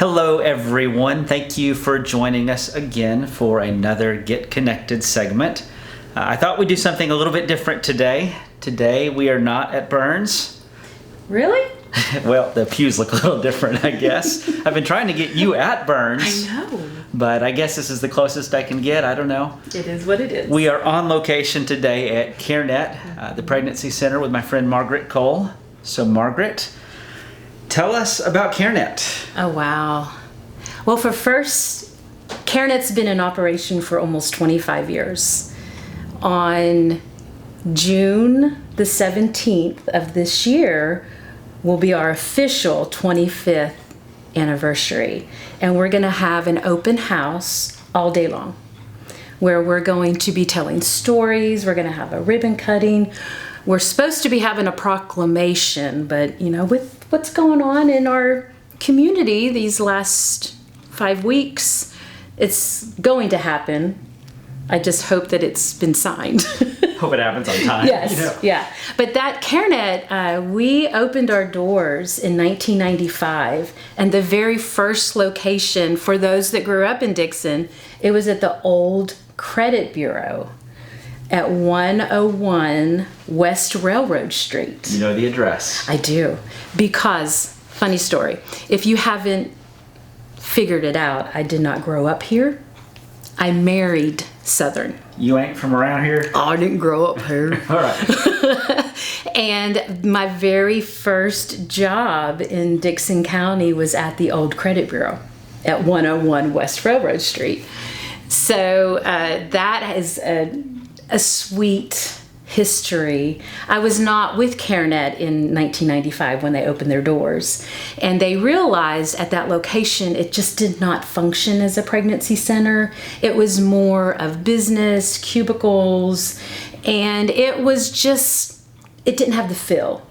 Hello everyone, thank you for joining us again for another Get Connected segment. I thought we'd do something a little bit different today. Today we are not at Burns. Really? Well, the pews look a little different, I guess. I've been trying to get you at Burns. I know. But I guess this is the closest I can get, I don't know. It is what it is. We are on location today at CareNet, the Pregnancy Center, with my friend Margaret Cole. So Margaret, tell us about CareNet. Oh, wow. Well, for first, CareNet's been in operation for almost 25 years. On June the 17th of this year will be our official 25th anniversary. And we're going to have an open house all day long where we're going to be telling stories. We're going to have a ribbon cutting. We're supposed to be having a proclamation, but with what's going on in our community these last 5 weeks, it's going to happen. I just hope that it's been signed. Hope it happens on time. Yes, yeah. But that CareNet, we opened our doors in 1995, and the very first location for those that grew up in Dixon, it was at the old Credit Bureau at 101 West Railroad Street. You know the address. I do, because, funny story, if you haven't figured it out, I did not grow up here. I married Southern. You ain't from around here? Oh, I didn't grow up here. All right. And my very first job in Dixon County was at the old Credit Bureau at 101 West Railroad Street. So that is a sweet history. I was not with CareNet in 1995 when they opened their doors, and they realized at that location it just did not function as a pregnancy center. It was more of business, cubicles, and it didn't have the feel.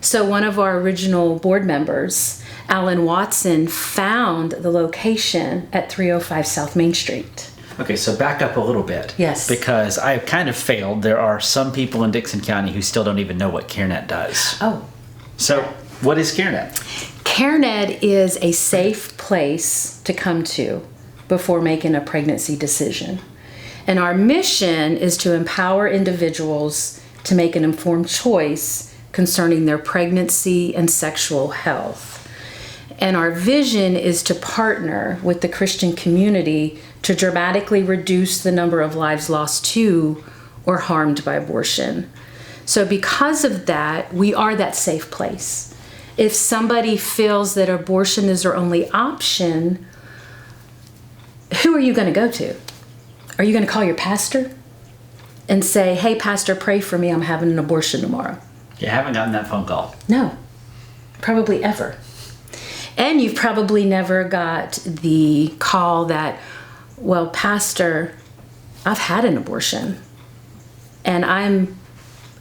So one of our original board members, Alan Watson, found the location at 305 South Main Street. Okay, so back up a little bit. Yes. Because I kind of failed. There are some people in Dixon County who still don't even know what CareNet does. Oh. So what is CareNet? CareNet is a safe place to come to before making a pregnancy decision. And our mission is to empower individuals to make an informed choice concerning their pregnancy and sexual health. And our vision is to partner with the Christian community to dramatically reduce the number of lives lost to or harmed by abortion. So because of that, we are that safe place. If somebody feels that abortion is their only option, who are you going to go to? Are you going to call your pastor and say, hey, pastor, pray for me, I'm having an abortion tomorrow? You haven't gotten that phone call. No, probably ever. And you've probably never got the call that, well, pastor, I've had an abortion and I'm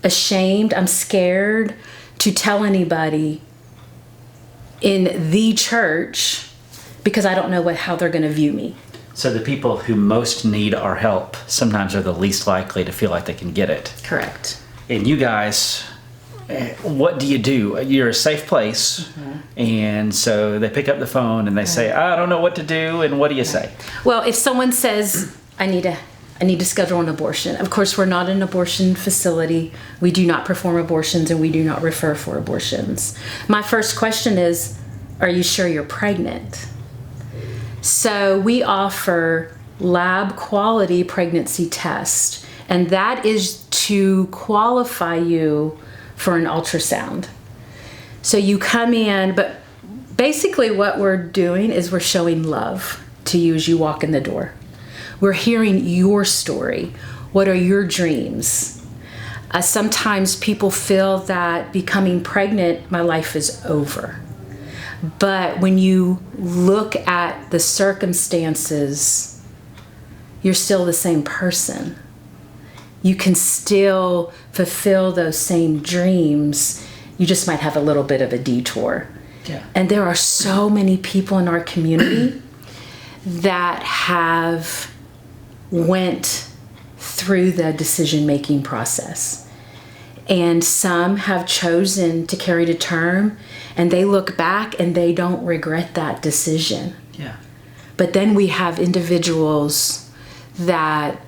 ashamed, I'm scared to tell anybody in the church because I don't know how they're going to view me. So the people who most need our help sometimes are the least likely to feel like they can get it. Correct. And you guys, what do? You're a safe place, and so they pick up the phone and they say, I don't know what to do, and what do you say? Well, if someone says, I need to schedule an abortion, of course we're not an abortion facility. We do not perform abortions and we do not refer for abortions. My first question is, are you sure you're pregnant? So we offer lab quality pregnancy test, and that is to qualify you for an ultrasound. So you come in, but basically what we're doing is we're showing love to you as you walk in the door. We're hearing your story. What are your dreams? Sometimes people feel that becoming pregnant, my life is over. But when you look at the circumstances, you're still the same person. You can still fulfill those same dreams. You just might have a little bit of a detour. Yeah. And there are so many people in our community that have went through the decision-making process. And some have chosen to carry to term, and they look back and they don't regret that decision. Yeah. But then we have individuals that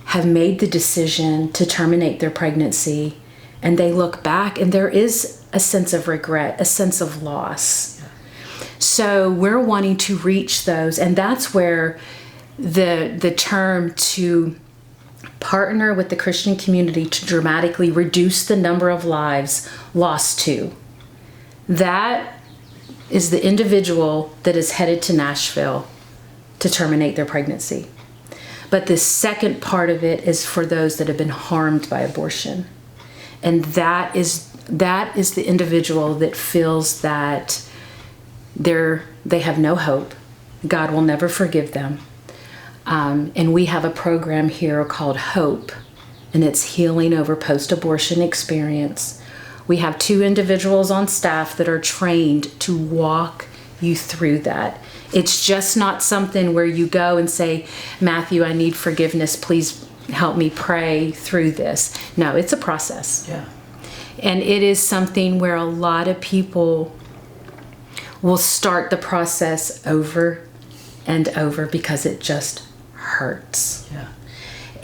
have made the decision to terminate their pregnancy, and they look back and there is a sense of regret, a sense of loss. Yeah. So we're wanting to reach those, and that's where the term to partner with the Christian community to dramatically reduce the number of lives lost to. That is the individual that is headed to Nashville to terminate their pregnancy. But the second part of it is for those that have been harmed by abortion. And that is the individual that feels that they have no hope. God will never forgive them. And we have a program here called HOPE, and it's Healing Over Post-Abortion Experience. We have 2 individuals on staff that are trained to walk you through that. It's just not something where you go and say, Matthew, I need forgiveness. Please help me pray through this. No, it's a process. Yeah. And it is something where a lot of people will start the process over and over because it just hurts. Yeah.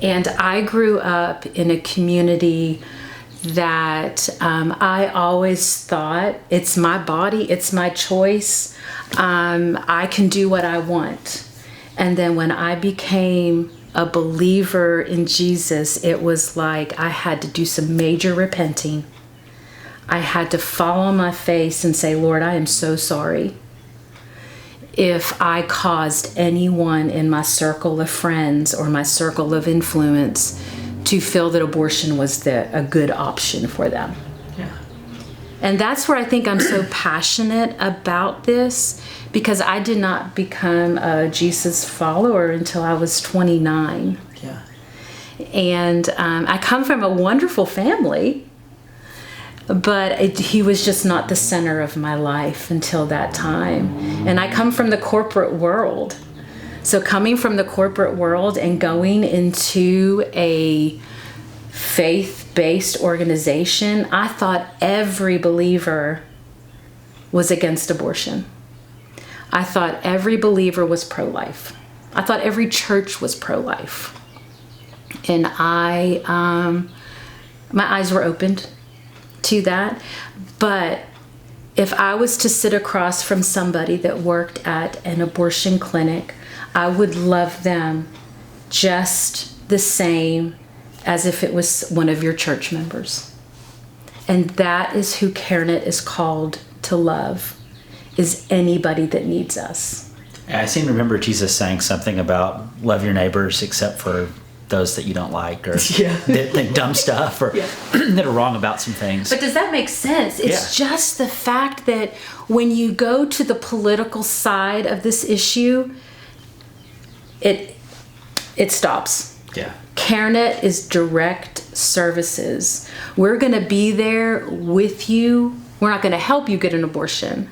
And I grew up in a community that I always thought, it's my body, it's my choice. I can do what I want. And then when I became a believer in Jesus, it was like I had to do some major repenting. I had to fall on my face and say, Lord, I am so sorry if I caused anyone in my circle of friends or my circle of influence to feel that abortion was a good option for them. Yeah. And that's where I think I'm so passionate about this, because I did not become a Jesus follower until I was 29. Yeah. And I come from a wonderful family, but he was just not the center of my life until that time. And I come from the corporate world. So coming from the corporate world and going into a faith-based organization, I thought every believer was against abortion. I thought every believer was pro-life. I thought every church was pro-life. And my eyes were opened to that. But if I was to sit across from somebody that worked at an abortion clinic, I would love them just the same as if it was one of your church members. And that is who CareNet is called to love, is anybody that needs us. I seem to remember Jesus saying something about love your neighbors except for those that you don't like, or that think dumb stuff, or that are wrong about some things. But does that make sense? It's just the fact that when you go to the political side of this issue, it stops. Yeah. CareNet is direct services. We're going to be there with you. We're not going to help you get an abortion.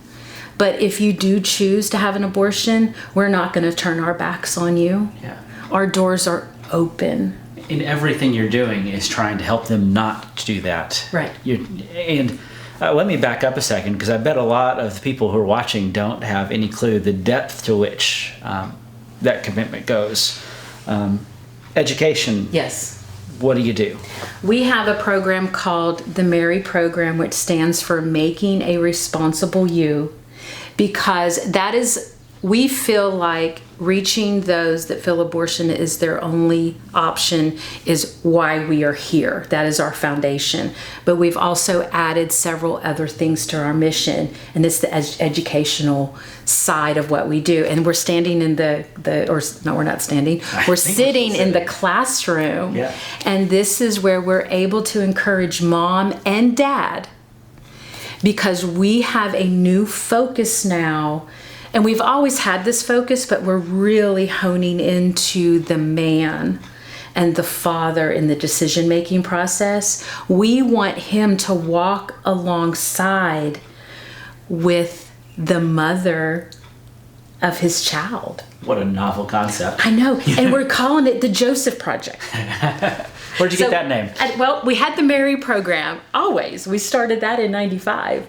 But if you do choose to have an abortion, we're not going to turn our backs on you. Yeah. Our doors are open. And everything you're doing is trying to help them not do that. Right. Let me back up a second, because I bet a lot of the people who are watching don't have any clue the depth to which that commitment goes. Education. Yes. What do you do? We have a program called the MARY program, which stands for Making a Responsible You, because that is, we feel like reaching those that feel abortion is their only option is why we are here. That is our foundation. But we've also added several other things to our mission, and it's the educational side of what we do. And we're standing in we're not standing. We're sitting in the classroom. Yeah. And this is where we're able to encourage mom and dad, because we have a new focus now. And we've always had this focus, but we're really honing into the man and the father in the decision-making process. We want him to walk alongside with the mother of his child. What a novel concept. I know. And we're calling it the Joseph Project. Where'd you get that name? Well, we had the Mary program, always. We started that in 95.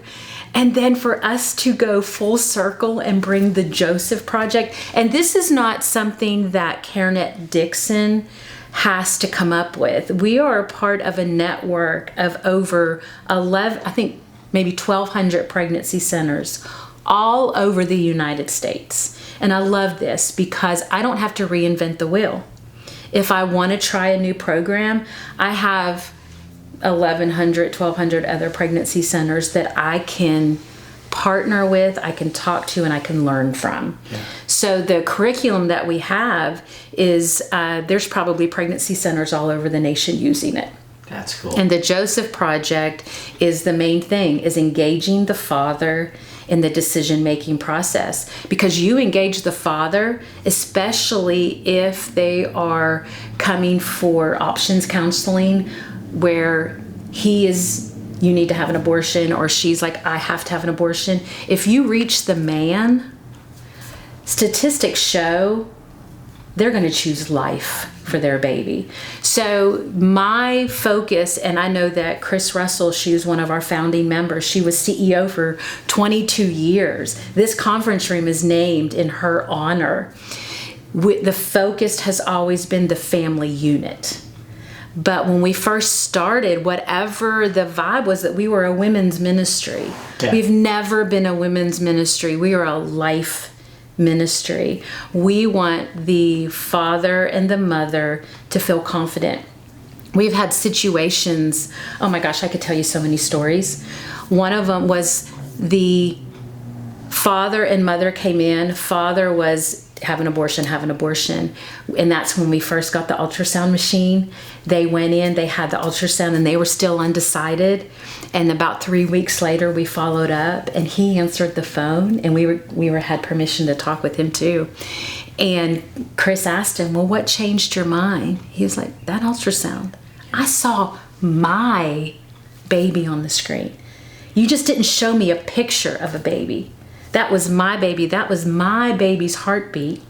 And then for us to go full circle and bring the Joseph Project, and this is not something that CareNet Dixon has to come up with. We are a part of a network of over 11, I think maybe 1,200 pregnancy centers all over the United States. And I love this because I don't have to reinvent the wheel. If I want to try a new program, I have 1,100, 1,200 other pregnancy centers that I can partner with, I can talk to, and I can learn from. Yeah. So the curriculum that we have is, there's probably pregnancy centers all over the nation using it. That's cool. And the Joseph Project is the main thing, is engaging the father in the decision-making process. Because you engage the father, especially if they are coming for options counseling, where you need to have an abortion, or she's like, I have to have an abortion. If you reach the man, statistics show they're going to choose life for their baby. So my focus, and I know that Chris Russell, she was one of our founding members. She was CEO for 22 years. This conference room is named in her honor. The focus has always been the family unit. But when we first started, whatever the vibe was, that we were a women's ministry. Yeah. We've never been a women's ministry. We are a life ministry. We want the father and the mother to feel confident. We've had situations, oh my gosh, I could tell you so many stories. One of them was the father and mother came in. Father was have an abortion. And that's when we first got the ultrasound machine. They went in, they had the ultrasound, and they were still undecided. And about 3 weeks later, we followed up, and he answered the phone, and we had permission to talk with him too. And Chris asked him, well, what changed your mind? He was like, that ultrasound. I saw my baby on the screen. You just didn't show me a picture of a baby. That was my baby. That was my baby's heartbeat.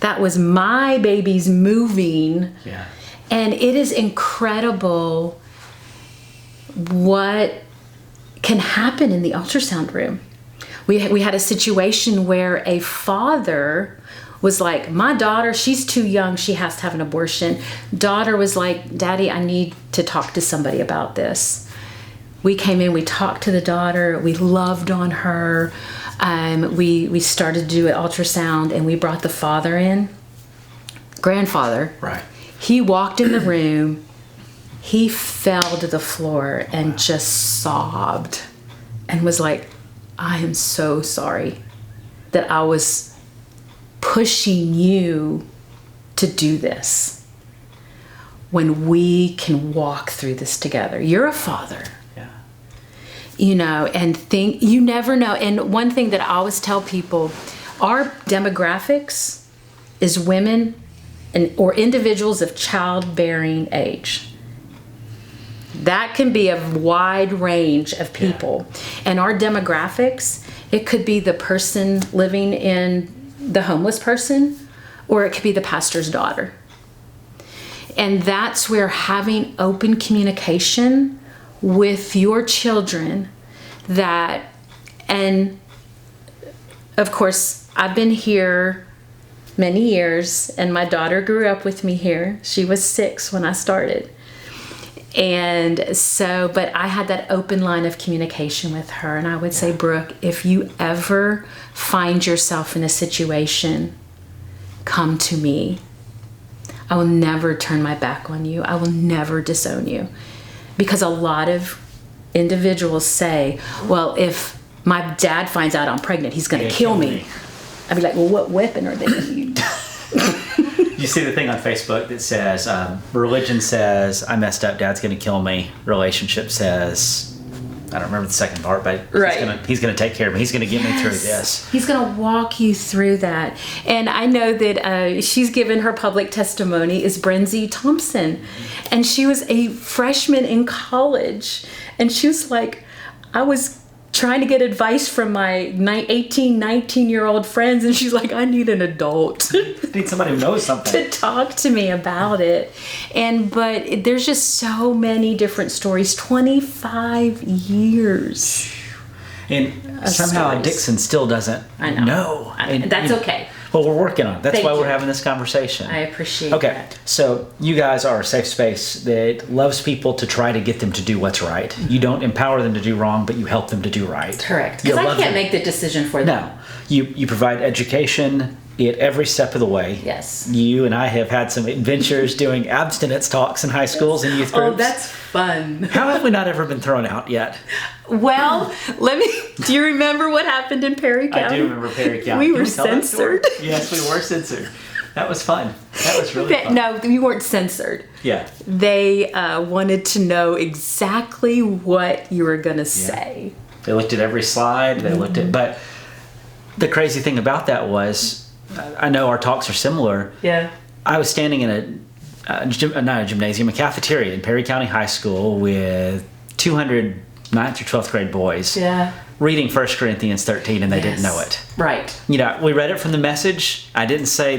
That was my baby's moving. Yeah. And it is incredible what can happen in the ultrasound room. We had a situation where a father was like, my daughter, she's too young. She has to have an abortion. Daughter was like, Daddy, I need to talk to somebody about this. We came in, we talked to the daughter. We loved on her. We started to do an ultrasound, and we brought the father in, grandfather. Right. He walked in the room, he fell to the floor and just sobbed and was like, I am so sorry that I was pushing you to do this when we can walk through this together. You're a father. And think, you never know. And one thing that I always tell people, our demographics is women or individuals of childbearing age. That can be a wide range of people. Yeah. And our demographics, it could be the person living in the homeless person, or it could be the pastor's daughter. And that's where having open communication with your children, and of course, I've been here many years, and my daughter grew up with me here. She was 6 when I started. And so, but I had that open line of communication with her, and I would say, Brooke, if you ever find yourself in a situation, come to me. I will never turn my back on you. I will never disown you. Because a lot of individuals say, well, if my dad finds out I'm pregnant, he's going to kill me. I'd be like, well, what weapon are they going to use? You see the thing on Facebook that says, religion says, I messed up, dad's going to kill me. Relationship says, I don't remember the second part, but he's going to take care of me. He's going to get me through this. He's going to walk you through that. And I know that she's given her public testimony is Brenzie Thompson. And she was a freshman in college. And she was like, I was trying to get advice from my 18, 19-year-old friends, and she's like, I need an adult. Need somebody who knows something. To talk to me about it. But there's just so many different stories. 25 years. And somehow stories. Dixon still doesn't know. And, that's okay. Well, we're working on it. That's Thank why you. we're having this conversation. I appreciate Okay, that. so you guys are a safe space that loves people to try to get them to do what's right. You don't empower them to do wrong, but you help them to do right. Correct. Because I can't make the decision for them. No. You provide education at every step of the way. Yes. You and I have had some adventures doing abstinence talks in high schools and youth groups. Oh, that's fun. How have we not ever been thrown out yet? Well, do you remember what happened in Perry County? I do remember Perry County. We were censored. Yes, we were censored. That was fun. That was really fun. No, we weren't censored. Yeah. They wanted to know exactly what you were going to say. They looked at every slide. They looked at, but the crazy thing about that was, I know our talks are similar. Yeah. I was standing in not a gymnasium, a cafeteria in Perry County High School with 200 9th or 12th grade boys. Yeah. Reading 1 Corinthians 13 and they didn't know it. Right. You know, we read it from the Message. I didn't say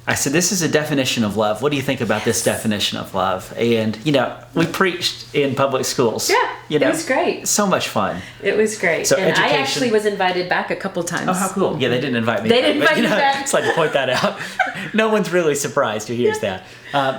I said, this is a definition of love. What do you think about this definition of love? And, you know, we preached in public schools. Yeah, you know, it was great. So much fun. It was great. So and education, I actually was invited back a couple times. Oh, how cool. Yeah, they didn't invite me. They didn't invite you back. I just like to point that out. No one's really surprised who hears that.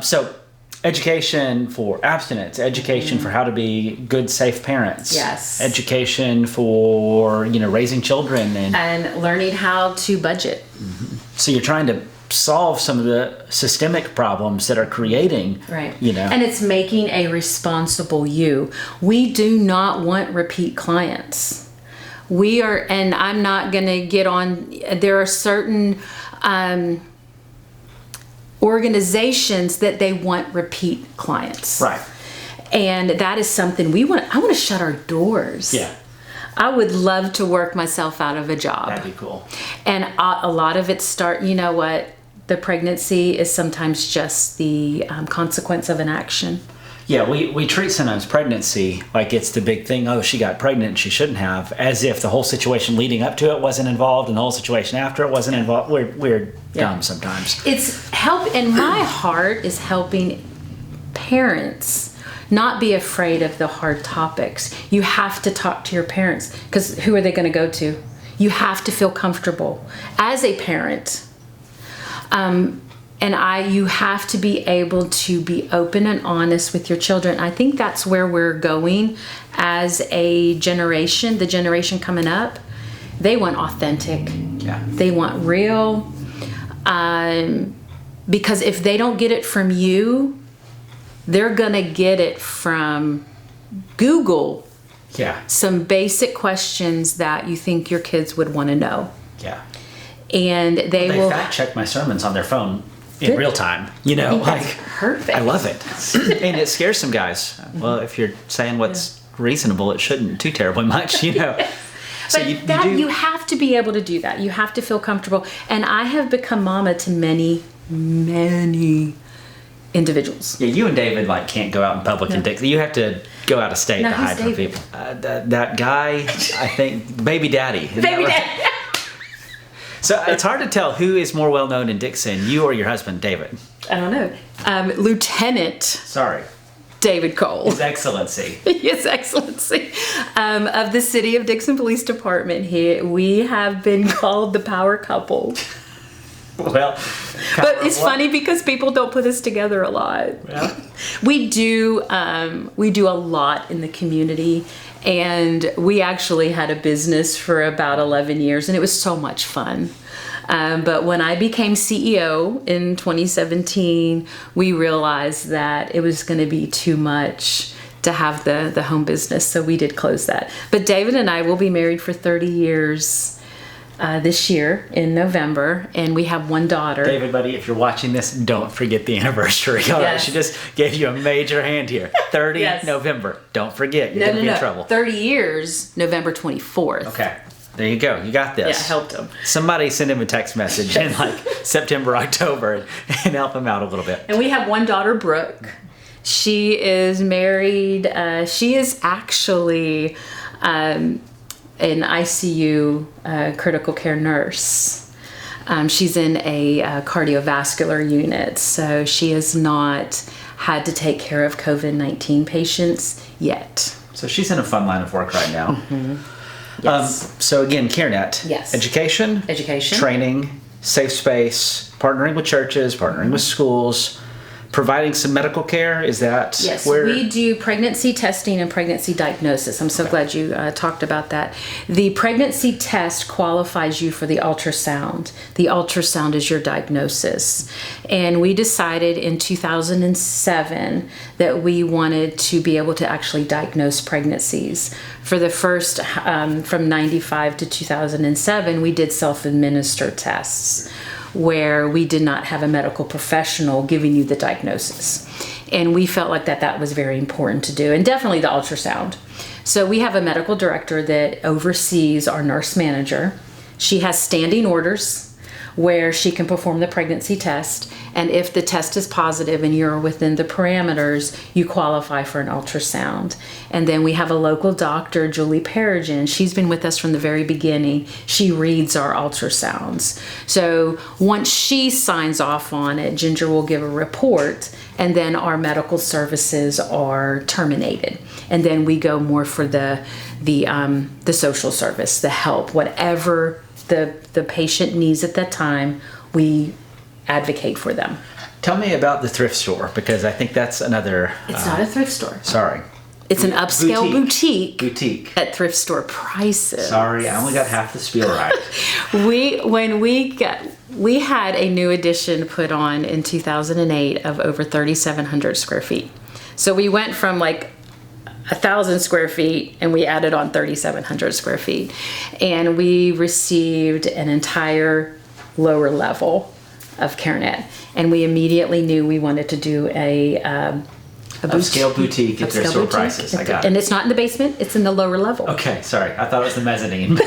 So education for abstinence, education for how to be good, safe parents. Yes. Education for, you know, raising children. And learning how to budget. Mm-hmm. So you're trying to solve some of the systemic problems that are creating, right, you know. And it's making a responsible you. We do not want repeat clients. We are, and I'm not going to get on, there are certain organizations that they want repeat clients. Right. And that is something I want to shut our doors. Yeah. I would love to work myself out of a job. That'd be cool. And a lot of it you know what? The pregnancy is sometimes just the consequence of an action. Yeah, we treat sometimes pregnancy like it's the big thing. Oh, she got pregnant and she shouldn't have, as if the whole situation leading up to it wasn't involved and the whole situation after it wasn't involved. We're dumb sometimes. It's and my heart is helping parents not be afraid of the hard topics. You have to talk to your parents, because who are they going to go to? You have to feel comfortable as a parent. You have to be able to be open and honest with your children. I think that's where we're going as a generation, the generation coming up. They want authentic. Yeah. They want real. Because if they don't get it from you, they're going to get it from Google. Yeah. Some basic questions that you think your kids would want to know. Yeah. And they will fact check my sermons on their phone in real time. You know, like perfect. I love it. And it scares some guys. Well, if you're saying what's reasonable, it shouldn't too terribly much, you know. So but you have to be able to do that. You have to feel comfortable. And I have become mama to many, many individuals. Yeah, you and David can't go out in public and Dixie. You have to go out of state to hide from people. That guy, I think, Baby Daddy. Baby Daddy. So it's hard to tell who is more well known in Dixon, you or your husband, David. I don't know. Lieutenant. Sorry. David Cole. His Excellency. His Excellency. Of the City of Dixon Police Department. We have been called the power couple. Well, but it's funny because people don't put us together a lot. Yeah. We do a lot in the community, and we actually had a business for about 11 years, and it was so much fun. But when I became CEO in 2017, we realized that it was going to be too much to have the home business, so we did close that. But David and I will be married for 30 years this year in November, and we have one daughter. David, buddy, if you're watching this, don't forget the anniversary. All right, she just gave you a major hand here. 30 November. Don't forget. You're going to be in trouble. 30 years, November 24th. Okay. There you go. You got this. Yeah, helped him. Somebody send him a text message in September, October and help him out a little bit. And we have one daughter, Brooke. She is married. She is actually an ICU critical care nurse. She's in a cardiovascular unit, so she has not had to take care of COVID-19 patients yet. So she's in a fun line of work right now. Mm-hmm. Yes. So again, CareNet. Yes. Education. Training. Safe space. Partnering with churches. Partnering with schools. Providing some medical care. Is that yes, where? We do pregnancy testing and pregnancy diagnosis. I'm so glad you talked about that. The pregnancy test qualifies you for the ultrasound. The ultrasound is your diagnosis. And we decided in 2007 that we wanted to be able to actually diagnose pregnancies. For the first, from 95 to 2007, we did self-administered tests, where we did not have a medical professional giving you the diagnosis. And we felt like that was very important to do, and definitely the ultrasound. So we have a medical director that oversees our nurse manager. She has standing orders where she can perform the pregnancy test, and if the test is positive and you're within the parameters, you qualify for an ultrasound. And then we have a local doctor, Julie Peregrine. She's been with us from the very beginning. She reads our ultrasounds. So once she signs off on it, Ginger will give a report, and then our medical services are terminated. And then we go more for the social service, the help, whatever the patient needs at that time, we advocate for them. Tell me about the thrift store, because I think that's another... It's not a thrift store. Sorry. It's an upscale boutique at thrift store prices. Sorry, I only got half the spiel right. We had a new addition put on in 2008 of over 3,700 square feet. So we went from like 1,000 square feet, and we added on 3,700 square feet. And we received an entire lower level of CareNet. And we immediately knew we wanted to do a upscale boutique at their store prices. I got it. And it's not in the basement, it's in the lower level. Okay, sorry. I thought it was the mezzanine.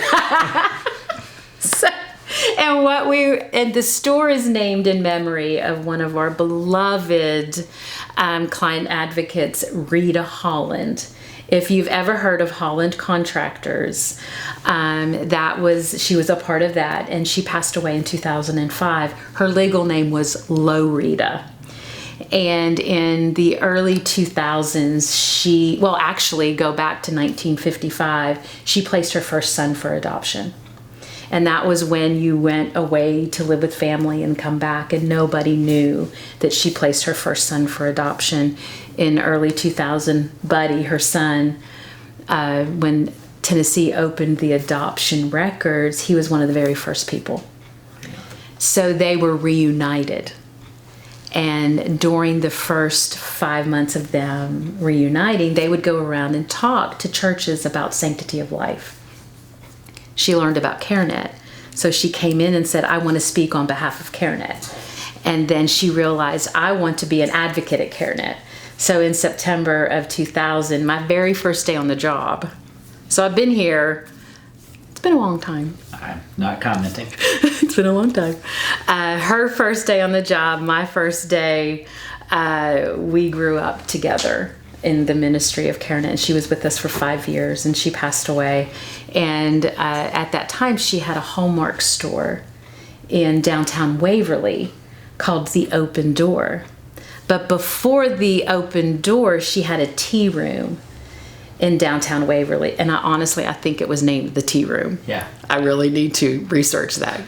And the store is named in memory of one of our beloved client advocates, Rita Holland. If you've ever heard of Holland Contractors, she was a part of that, and she passed away in 2005. Her legal name was Low Rita. And in the early 2000s, go back to 1955, she placed her first son for adoption. And that was when you went away to live with family and come back, and nobody knew that she placed her first son for adoption. In early 2000, Buddy, her son, when Tennessee opened the adoption records, he was one of the very first people. So they were reunited. And during the first 5 months of them reuniting, they would go around and talk to churches about sanctity of life. She learned about CareNet. So she came in and said, I want to speak on behalf of CareNet. And then she realized, I want to be an advocate at CareNet. So in September of 2000, my very first day on the job. So I've been here, it's been a long time. I'm not commenting. It's been a long time. Her first day on the job, my first day, we grew up together in the ministry of CareNet. She was with us for 5 years, and she passed away. And at that time, she had a Hallmark store in downtown Waverly called The Open Door. But before The Open Door, she had a tea room in downtown Waverly. And I think it was named the Tea Room. Yeah. I really need to research that.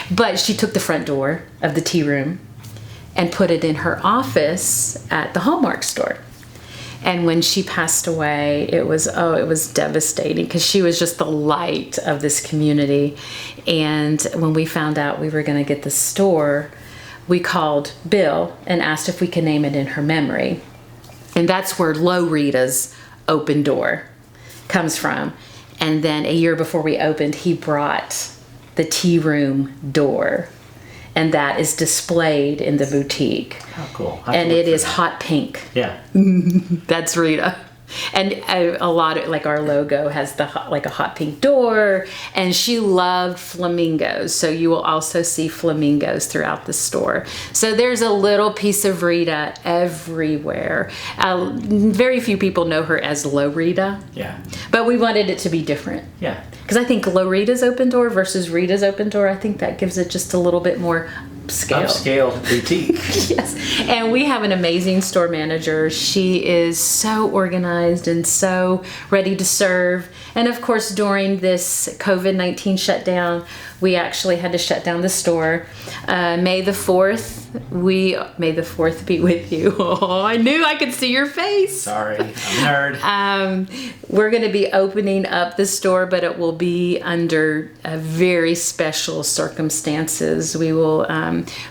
But she took the front door of the tea room and put it in her office at the Hallmark store. And when she passed away, it was devastating, because she was just the light of this community. And when we found out we were going to get the store, we called Bill and asked if we could name it in her memory. And that's where Low Rita's Open Door comes from. And then a year before we opened, he brought the tea room door. And that is displayed in the boutique. Oh, cool. And it is hot pink. Yeah. That's Rita. And a lot of, like, our logo has a hot pink door, and she loved flamingos. So you will also see flamingos throughout the store. So there's a little piece of Rita everywhere. Very few people know her as Lorita. Yeah. But we wanted it to be different. Yeah. Because I think Lorita's open door versus Rita's open door, I think that gives it just a little bit more upscale boutique. Yes. And we have an amazing store manager. She is so organized and so ready to serve. And of course, during this COVID-19 shutdown, we actually had to shut down the store. May the 4th be with you. Oh, I knew I could see your face. Sorry, I'm a nerd. We're going to be opening up the store, but it will be under very special circumstances. We will.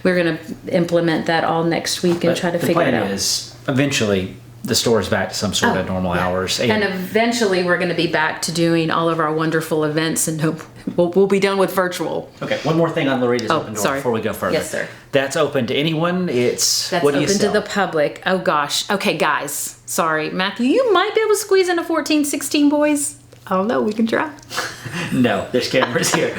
We're going to implement that all next week and try to figure it out. The plan is eventually the store's back to some sort of normal hours. And eventually we're going to be back to doing all of our wonderful events, and we'll be done with virtual. Okay, one more thing on Lorita's open door before we go further. Yes, sir. That's open to anyone. That's open to the public. Oh gosh. Okay, guys. Sorry, Matthew. You might be able to squeeze in a 14, 16 boys. I don't know. We can try. No, there's cameras here.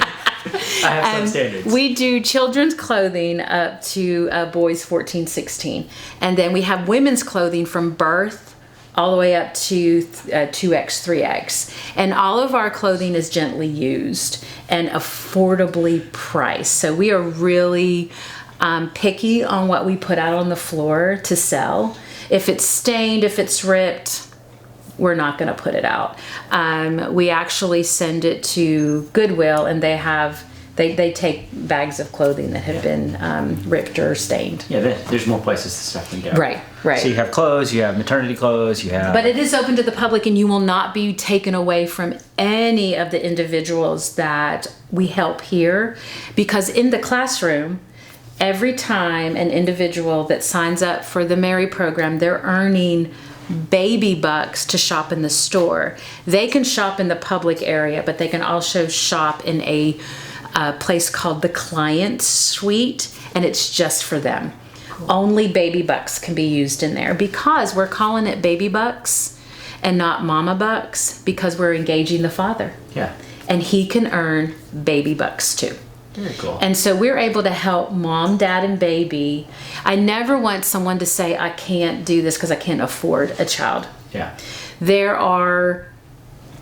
I have some standards. We do children's clothing up to boys 14, 16. And then we have women's clothing from birth all the way up to 2X, 3X. And all of our clothing is gently used and affordably priced. So we are really picky on what we put out on the floor to sell. If it's stained, if it's ripped, we're not going to put it out. We actually send it to Goodwill, and they take bags of clothing that have been ripped or stained. Yeah, there's more places to stuff can go. Right. So you have clothes, you have maternity clothes, you have... But it is open to the public, and you will not be taken away from any of the individuals that we help here. Because in the classroom, every time an individual that signs up for the Mary program, they're earning baby bucks to shop in the store. They can shop in the public area, but they can also shop in a place called the Client Suite, and it's just for them. Cool. Only baby bucks can be used in there, because we're calling it baby bucks and not mama bucks, because we're engaging the father. Yeah. And he can earn baby bucks too. Very cool. And so we're able to help mom, dad, and baby. I never want someone to say, I can't do this because I can't afford a child. Yeah.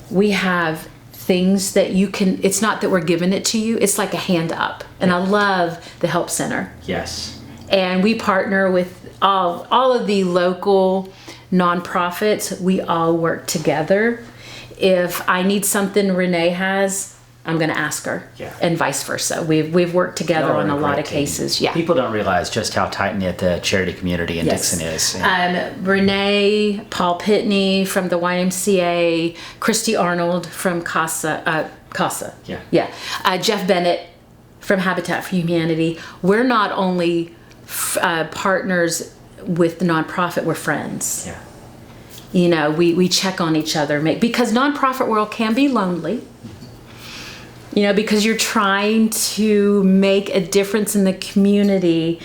We have things that you can, it's not that we're giving it to you, it's like a hand up. And I love the Help Center. Yes. And we partner with all of the local nonprofits. We all work together. If I need something Renee has, I'm going to ask her, and vice versa. We've worked together on a lot of cases. Yeah, people don't realize just how tight knit the charity community in Dixon is. Renee, Paul Pitney from the YMCA, Christy Arnold from CASA. Jeff Bennett from Habitat for Humanity. We're not only partners with the nonprofit, we're friends. Yeah. You know, we check on each other, because nonprofit world can be lonely. You know, because you're trying to make a difference in the community.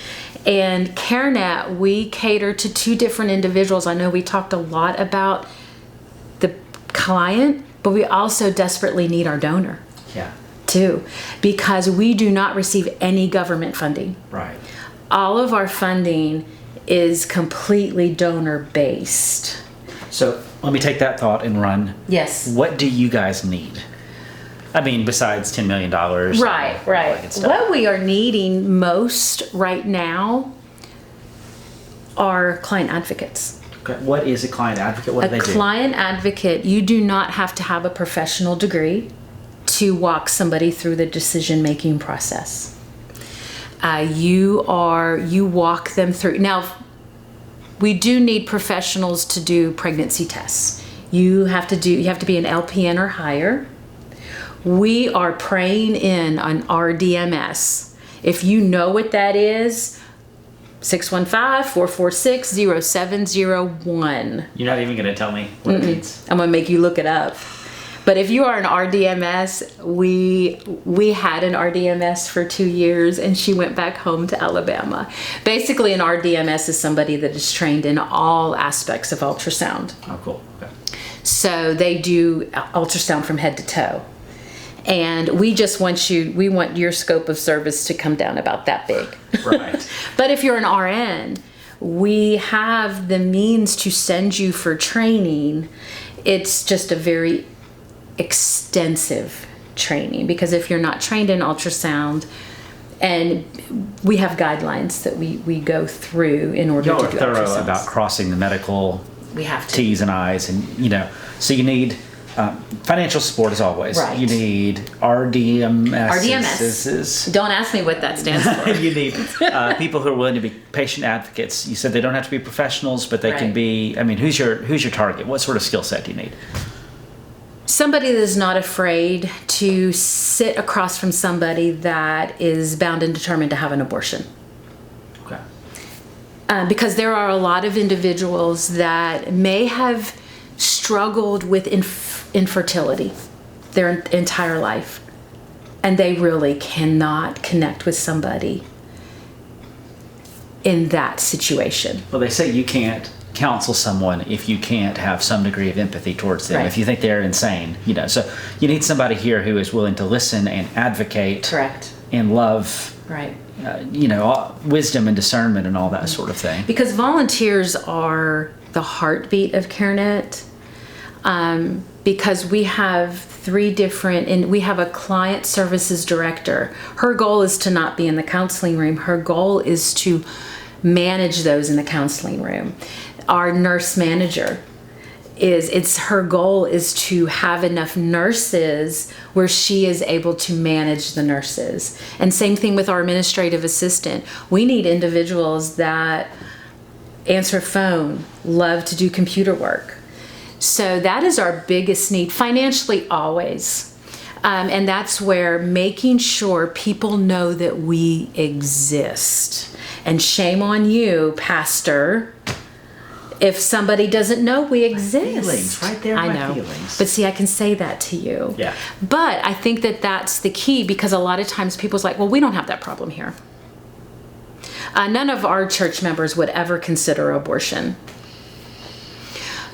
And CareNet, we cater to two different individuals. I know we talked a lot about the client, but we also desperately need our donor. Yeah. Too, because we do not receive any government funding. Right. All of our funding is completely donor based. So let me take that thought and run. Yes. What do you guys need? I mean, besides $10 million. Right. What we are needing most right now are client advocates. Okay. What is a client advocate? What do they do? A client advocate, you do not have to have a professional degree to walk somebody through the decision-making process. You walk them through. Now, we do need professionals to do pregnancy tests. You have to be an LPN or higher. We are praying in on RDMS. If you know what that is, 615-446-0701. You're not even going to tell me what it means? I'm going to make you look it up. But if you are an RDMS, we had an RDMS for 2 years, and she went back home to Alabama. Basically, an RDMS is somebody that is trained in all aspects of ultrasound. Oh, cool. Okay. So they do ultrasound from head to toe. And we just want your scope of service to come down about that big. Right. But if you're an RN, we have the means to send you for training. It's just a very extensive training, because if you're not trained in ultrasound, and we have guidelines that we go through in order Y'all to are do thorough ultrasounds. about crossing the medical We have to. T's and I's, and so you need financial support as always. Right. You need RDMS. RDMS. Don't ask me what that stands for. You need people who are willing to be patient advocates. You said they don't have to be professionals, but they can Right. be. I mean, who's your target? What sort of skill set do you need? Somebody that is not afraid to sit across from somebody that is bound and determined to have an abortion. Okay. Because there are a lot of individuals that may have struggled with infertility their entire life, and they really cannot connect with somebody in that situation. Well, they say you can't counsel someone if you can't have some degree of empathy towards them. Right. If you think they're insane, so you need somebody here who is willing to listen and advocate. Correct. And love. Right. Wisdom and discernment and all that sort of thing. Because volunteers are the heartbeat of CareNet. Because we have we have a client services director. Her goal is to not be in the counseling room. Her goal is to manage those in the counseling room. Our nurse manager her goal is to have enough nurses where she is able to manage the nurses. And same thing with our administrative assistant. We need individuals that answer phone, love to do computer work. So that is our biggest need, financially always. And that's where making sure people know that we exist. And shame on you, Pastor, if somebody doesn't know we exist. Feelings, right there, I my know. feelings. But see, I can say that to you. Yeah. But I think that that's the key, because a lot of times people's like, well, we don't have that problem here. None of our church members would ever consider abortion.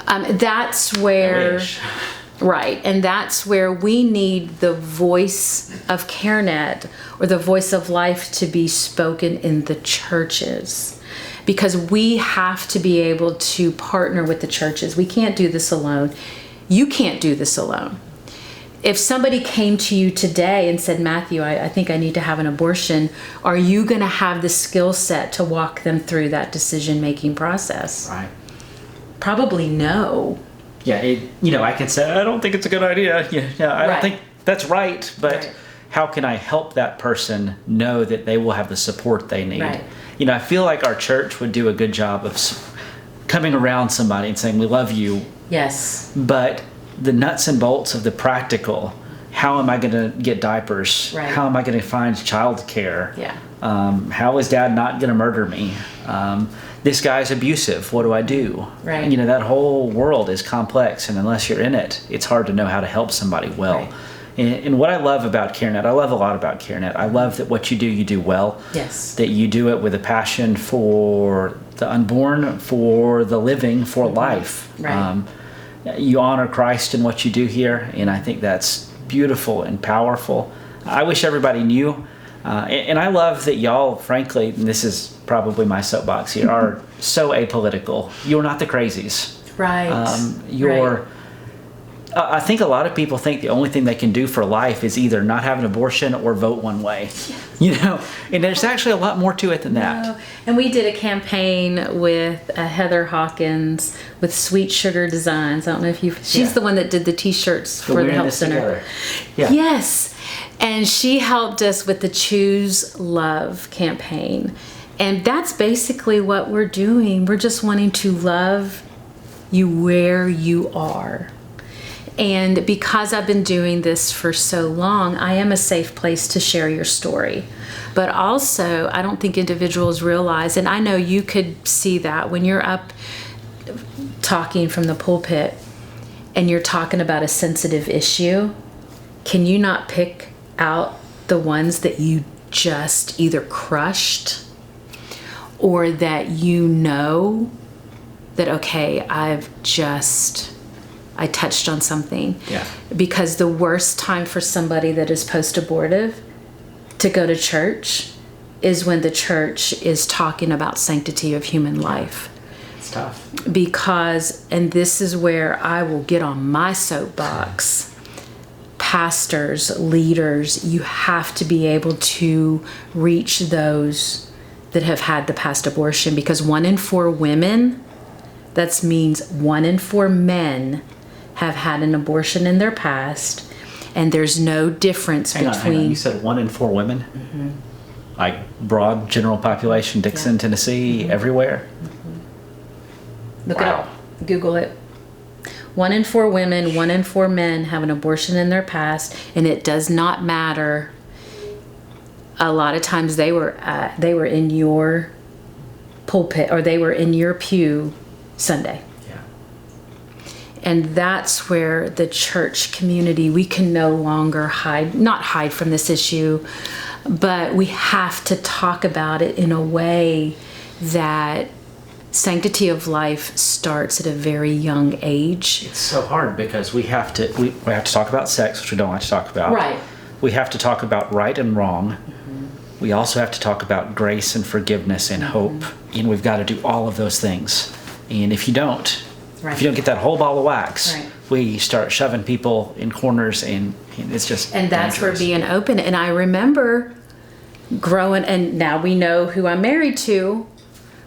That's where, right, and that's where we need the voice of CareNet or the voice of life to be spoken in the churches, because we have to be able to partner with the churches. We can't do this alone. You can't do this alone. If somebody came to you today and said, Matthew, I think I need to have an abortion, are you going to have the skill set to walk them through that decision-making process? Right. Probably no. Yeah, I can say, I don't think it's a good idea. I don't think that's right, but Right. how can I help that person know that they will have the support they need? Right. I feel like our church would do a good job of coming around somebody and saying, we love you, Yes. but the nuts and bolts of the practical, how am I going to get diapers? Right. How am I going to find childcare? Yeah. How is dad not going to murder me? This guy's abusive. What do I do? Right. That whole world is complex, and unless you're in it, it's hard to know how to help somebody well. Right. And what I love about CareNet, I love a lot about CareNet. I love that what you do well. Yes. That you do it with a passion for the unborn, for the living, for life. Right. You honor Christ in what you do here, and I think that's beautiful and powerful. I wish everybody knew. And I love that y'all, frankly, and this is probably my soapbox here, are so apolitical. You're not the crazies. Right. Right. I think a lot of people think the only thing they can do for life is either not have an abortion or vote one way. And there's actually a lot more to it than that. No. And we did a campaign with Heather Hawkins with Sweet Sugar Designs. I don't know if she's the one that did the t-shirts for the Health Center. Together. Yeah. Yes. And she helped us with the Choose Love campaign. And that's basically what we're doing. We're just wanting to love you where you are. And because I've been doing this for so long, I am a safe place to share your story. But also, I don't think individuals realize, and I know you could see that when you're up talking from the pulpit and you're talking about a sensitive issue, can you not pick out the ones that you just either crushed or that that, okay, I've just I touched on something. Yeah. Because the worst time for somebody that is post-abortive to go to church is when the church is talking about sanctity of human life. It's tough. Because, and this is where I will get on my soapbox, pastors, leaders, you have to be able to reach those that have had the past abortion, because 1 in 4 women, that means 1 in 4 men have had an abortion in their past, and there's no difference Hang between... on. You said 1 in 4 women? Mm-hmm. Like broad general population, Dixon, Tennessee, everywhere? Mm-hmm. Look it Wow. up. Google it. 1 in 4 women, 1 in 4 men have an abortion in their past, and it does not matter. A lot of times they were in your pulpit, or they were in your pew Sunday. Yeah. And that's where the church community, we can no longer not hide from this issue, but we have to talk about it in a way that sanctity of life starts at a very young age. It's so hard because we have to talk about sex, which we don't like to talk about. Right. We have to talk about right and wrong. Mm-hmm. We also have to talk about grace and forgiveness and hope. And we've got to do all of those things. And if you don't, if you don't get that whole ball of wax, we start shoving people in corners, and it's just And that's dangerous. where being open. And I remember growing, and now we know who I'm married to.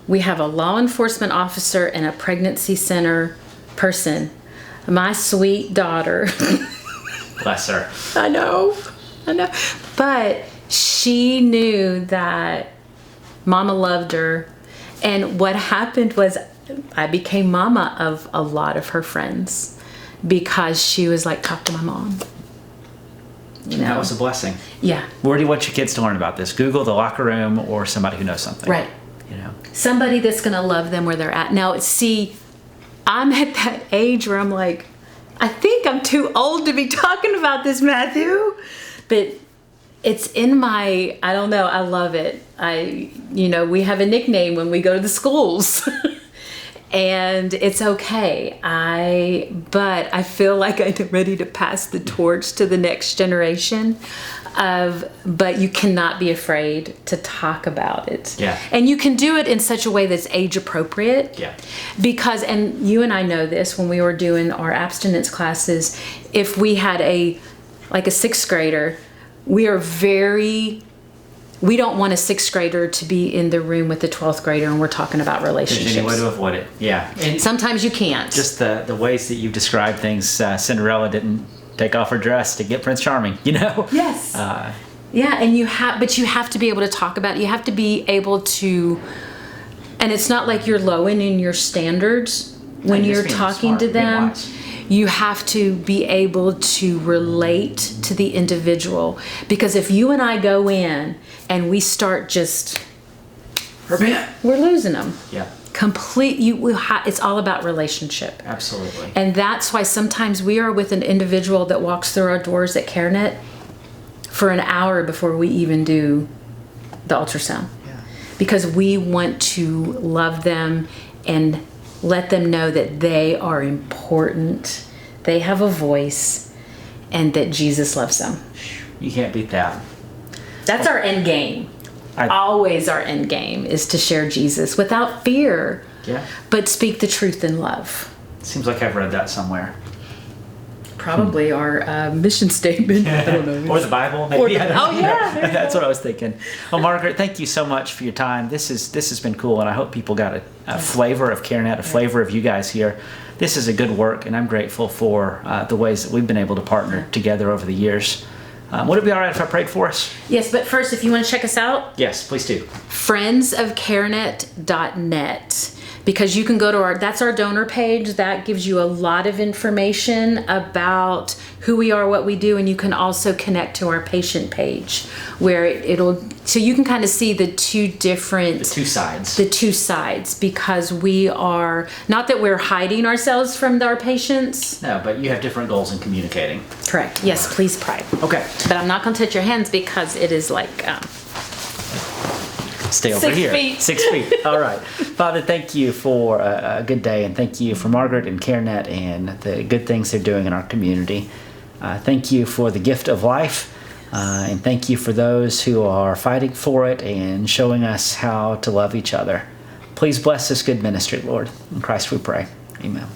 We have a law enforcement officer and a pregnancy center person. My sweet daughter. Bless her. I know. But she knew that Mama loved her. And what happened was I became mama of a lot of her friends because she was like, talk to my mom. You know? That was a blessing. Yeah. Where do you want your kids to learn about this? Google, the locker room, or somebody who knows something? Right. You know. Somebody that's going to love them where they're at. Now, see, I'm at that age where I'm like, I think I'm too old to be talking about this, Matthew. But it's in my, I don't know, I love it. We have a nickname when we go to the schools. And it's okay. But I feel like I'm ready to pass the torch to the next generation. But you cannot be afraid to talk about it. Yeah. And you can do it in such a way that's age appropriate. Yeah. Because, and you and I know this, when we were doing our abstinence classes, if we had a 6th grader, we don't want a 6th grader to be in the room with the 12th grader and we're talking about relationships. There's any way to avoid it. Yeah. And sometimes you can't. just the ways that you've described things, Cinderella didn't take off her dress to get Prince Charming, you know? Yes. Yeah, and you have to be able to talk about it. You have to be able to, and it's not like you're lowering in your standards when you're talking to them. You have to be able to relate to the individual, because if you and I go in and we start just, we're losing them. Yeah. It's all about relationship. Absolutely. And that's why sometimes we are with an individual that walks through our doors at CareNet for an hour before we even do the ultrasound. Yeah. Because we want to love them and let them know that they are important, they have a voice, and that Jesus loves them. You can't beat that. That's our end game. Always our end game is to share Jesus without fear, but speak the truth in love. Seems like I've read that somewhere. Probably our mission statement. I don't know. Or the Bible, maybe. Yeah. That's what I was thinking. Well, Margaret, thank you so much for your time. This has been cool, and I hope people got a flavor of CareNet, a flavor of you guys here. This is a good work, and I'm grateful for the ways that we've been able to partner together over the years. Would it be all right if I prayed for us? Yes, but first, if you want to check us out. Yes, please do. friendsofcarenet.net. Because you can go to that's our donor page. That gives you a lot of information about who we are, what we do, and you can also connect to our patient page where so you can kind of see the two sides, because we are, not that we're hiding ourselves from our patients. No, but you have different goals in communicating. Correct. Yes, please pray. Okay. But I'm not going to touch your hands because it is like, Stay over 6 here. feet. 6 feet. All right. Father, thank you for a good day, and thank you for Margaret and CareNet and the good things they're doing in our community. Thank you for the gift of life, and thank you for those who are fighting for it and showing us how to love each other. Please bless this good ministry, Lord. In Christ we pray. Amen.